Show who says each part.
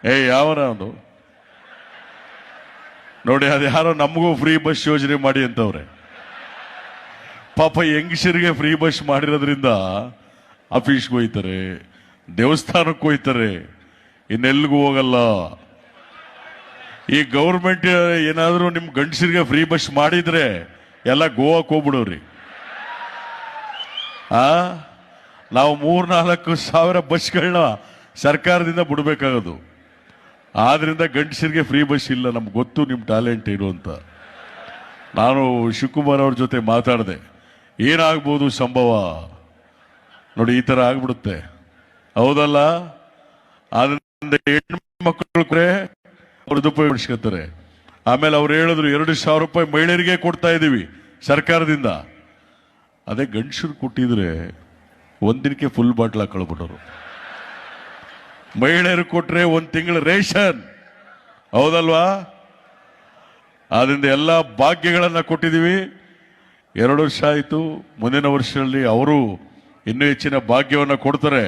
Speaker 1: ಯಾವನ ಅವನು ನೋಡಿ, ಅದು ಯಾರೋ ನಮಗೂ ಫ್ರೀ ಬಸ್ ಯೋಜನೆ ಮಾಡಿ ಅಂತವ್ರೆ. ಪಾಪ ಹೆಂಗಸರಿಗೆ ಫ್ರೀ ಬಸ್ ಮಾಡಿರೋದ್ರಿಂದ ಆಫೀಸ್ಗೆ ಹೋಯ್ತಾರೆ, ದೇವಸ್ಥಾನಕ್ಕೆ ಹೋಯ್ತಾರೆ, ಇನ್ನೆಲ್ಗೂ ಹೋಗಲ್ಲ. ಈ ಗೌರ್ಮೆಂಟ್ ಏನಾದರೂ ನಿಮ್ ಗಂಡಸರಿಗೆ ಫ್ರೀ ಬಸ್ ಮಾಡಿದ್ರೆ ಎಲ್ಲ ಗೋವಾಕ್ಕೆ ಹೋಗ್ಬಿಡೋರಿ. ನಾವು 3-4 ಸಾವಿರ ಬಸ್ಗಳನ್ನ ಸರ್ಕಾರದಿಂದ ಬಿಡಬೇಕಾಗೋದು. ಆದ್ರಿಂದ ಗಂಡಸರಿಗೆ ಫ್ರೀ ಬಸ್ ಇಲ್ಲ. ನಮ್ಗೆ ಗೊತ್ತು ನಿಮ್ಮ ಟ್ಯಾಲೆಂಟ್ ಏನು ಅಂತ. ನಾನು ಶಿವಕುಮಾರ್ ಅವ್ರ ಜೊತೆ ಮಾತಾಡಿದೆ, ಏನಾಗ್ಬೋದು ಸಂಭವ ನೋಡಿ, ಈ ತರ ಆಗ್ಬಿಡುತ್ತೆ, ಹೌದಲ್ಲ? ಆದ್ರಿಂದ ಹೆಣ್ಮಕ್ಳು ಅವ್ರ ಉಪಯೋಗಿಸ್ಕೊತಾರೆ. ಆಮೇಲೆ ಅವ್ರು ಹೇಳಿದ್ರು 2,000 ರೂಪಾಯಿ ಮಹಿಳೆಯರಿಗೆ ಕೊಡ್ತಾ ಇದೀವಿ ಸರ್ಕಾರದಿಂದ. ಅದೇ ಗಂಡಸರು ಕೊಟ್ಟಿದ್ರೆ ಒಂದಿನಕ್ಕೆ ಫುಲ್ ಬಾಟ್ಲ್ ಹಾಕೊಳ್ಬಿಟ್ಟರು. ಮಹಿಳೆಯರು ಕೊಟ್ರೆ 1 ತಿಂಗಳ ರೇಷನ್, ಹೌದಲ್ವಾ? ಆದ್ರಿಂದ ಎಲ್ಲ ಭಾಗ್ಯಗಳನ್ನ ಕೊಟ್ಟಿದ್ದೀವಿ. 2 ವರ್ಷ ಆಯಿತು. ಮುಂದಿನ ವರ್ಷದಲ್ಲಿ ಅವರು ಇನ್ನೂ ಹೆಚ್ಚಿನ ಭಾಗ್ಯವನ್ನ ಕೊಡ್ತಾರೆ.